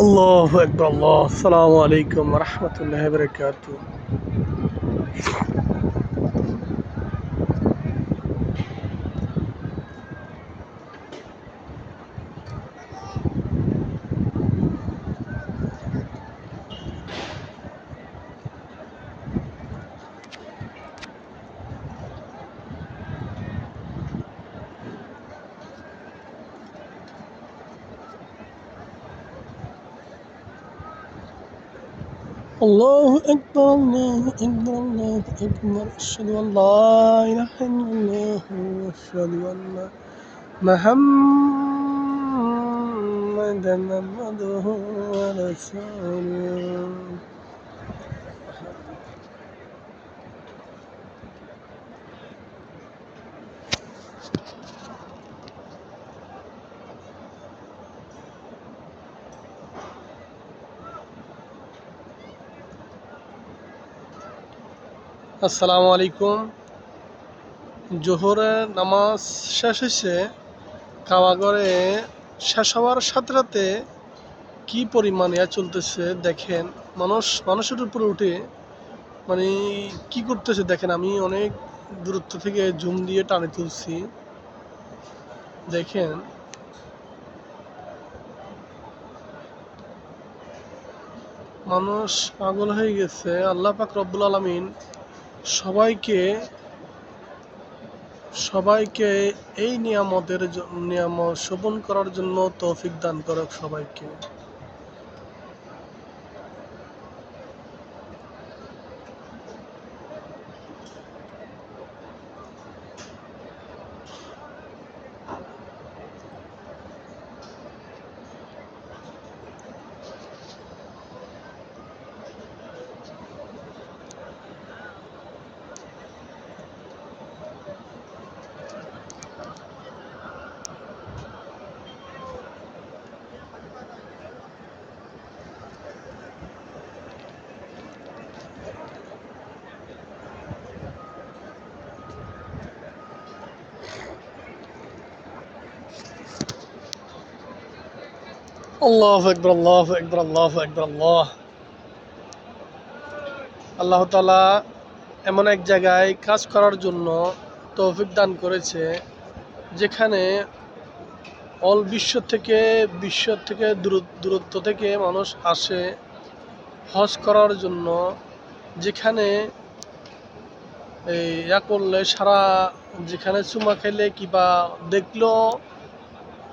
الله أكبر الله السلام عليكم ورحمة الله وبركاته. الله أكبر الله أكبر الله أكبر أشهد أن لا إله إلا الله وأشهد أن محمدا عبده ورسوله. আসসালামু আলাইকুম। জোহরের নামাজ শেষ হয়েছে, কাওয়াগরে শেষ হওয়ার সাথে সাথে কি পরিমাণ চলতেছে দেখেন। মানুষের উপরে উঠে মানে কি করতেছে দেখেন। আমি অনেক দূরত্ব থেকে জুম দিয়ে টানে তুলছি, দেখেন মানুষ পাগল হয়ে গেছে। আল্লাহ পাক রব্বুল আলামিন সবাইকে এই নিয়ামত শোভন করার জন্য তৌফিক দান করুক সবাইকে। আল্লাহু আকবার আল্লাহু আকবার আল্লাহু আকবার আল্লাহ। আল্লাহ তাআলা এমন এক জায়গায় কাজ করার জন্য তৌফিক দান করেছে, যেখানে বিশ্ব থেকে দূরত্ব থেকে মানুষ আসে হজ করার জন্য। যেখানে করলে যেখানে চুমা খেলে কিবা দেখলেও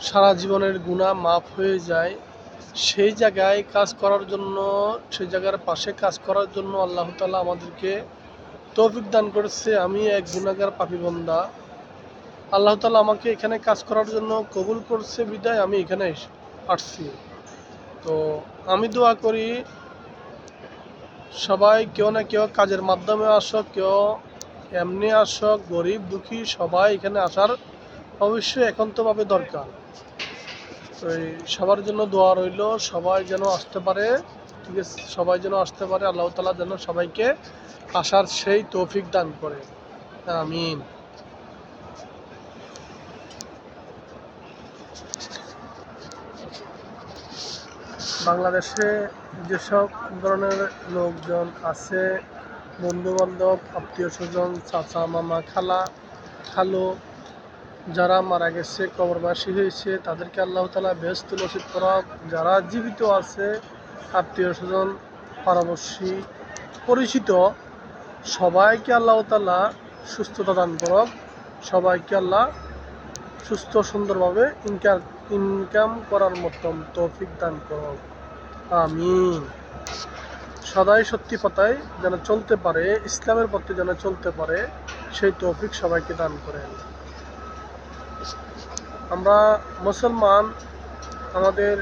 সারা জীবনের গুনাহ মাফ হয়ে যায়। সেই জায়গার পাশে কাজ করার জন্য আল্লাহ তাআলা আমাদেরকে তৌফিক দান করেছে। আমি এক গুনাহগার পাপী বান্দা, আল্লাহ তাআলা আমাকে এখানে কাজ করার জন্য কবুল করছে বিদায় আমি এখানে আসছি। তো আমি দোয়া করি সবাই কেউ না কেউ কাজের মাধ্যমে আসক, কেউ এমনি আসক, গরিব দুঃখী সবাই এখানে আসার অবশ্যই একান্তভাবে দরকার। তো সবার জন্য দোয়া রইল, সবাই যেন আসতে পারে। ঠিক আছে, সবাই যেন আসতে পারে। আল্লাহ তাআলা যেন সবাইকে আসার সেই তৌফিক দান করে, আমিন। বাংলাদেশে যেসব ধরনের লোকজন আছে, বন্ধু বান্ধব, আত্মীয় স্বজন, চাচা মামা খালু, যারা মারা গেছে কবরবাসী হয়েছে, তাদেরকে আল্লাহ তাআলা বেহেশত নসিব করুক। যারা জীবিত আছে, আত্মীয় স্বজন, পাড়াপড়শি, পরিচিত, সবাইকে আল্লাহ তাআলা সুস্থতা দান করুক। সবাইকে আল্লাহ সুস্থ সুন্দরভাবে ইনকাম করার মতন তৌফিক দান করুক, আমিন। সদাই সত্যি কথায় যেন চলতে পারে, ইসলামের পথে যেন চলতে পারে, সেই তৌফিক সবাইকে দান করেন। আমরা মুসলমান, আমাদের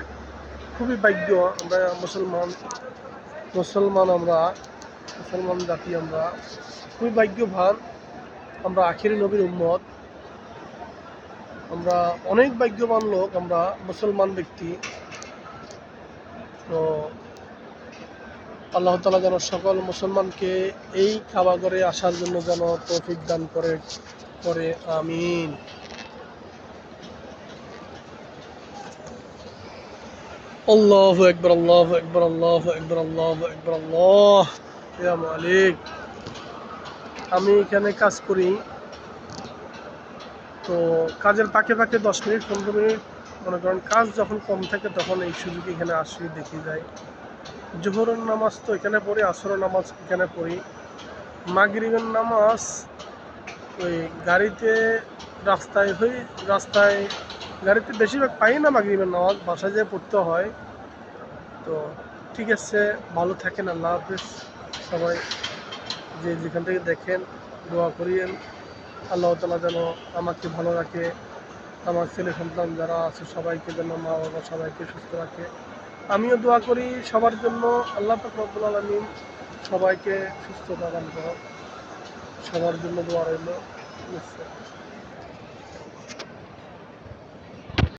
খুবই ভাগ্য। আমরা মুসলমান জাতি, আমরা খুবই ভাগ্যবান। আমরা আখিরি নবীর উম্মত, আমরা অনেক ভাগ্যবান লোক, আমরা মুসলমান ব্যক্তি। তো আল্লাহ তাআলা যেন সকল মুসলমানকে এই কাবাগরে আসার জন্য যেন তৌফিক দান করে, আমিন। আল্লাহু আকবার, আল্লাহু আকবার, আল্লাহু আকবার, আল্লাহু আকবার, আল্লাহ। ইয়া মালিক, আমি এখানে কাজ করি, তো কাজের ফাঁকে ফাঁকে 10 মিনিট 15 মিনিট মনে করেন কাজ যখন কম থাকে তখন এই সুযোগে এখানে আসি, দেখি যাই। জোহরের নামাজ তো এখানে পড়ি, আসরের নামাজ এখানে পড়ি, মাগরিবের নামাজ ওই গাড়িতে, রাস্তায় গাড়িতে বেশিরভাগ পাই না, মাগরিবের নামাজ বাসায় যেয়ে পড়তে হয়। তো ঠিক আছে, ভালো থাকেন, আল্লাহ হাফিজ। সবাই যে যেখান থেকে দেখেন দোয়া করিয়েন, আল্লাহ তাআলা যেন আমাকে ভালো রাখে, আমার ছেলে সন্তান যারা আছে সবাইকে যেন, মা বাবা সবাইকে সুস্থ রাখে। আমিও দোয়া করি সবার জন্য, আল্লাহ পাক রব্বুল আলামিন সবাইকে সুস্থতা দান করুন, সবার জন্য দোয়া রইল।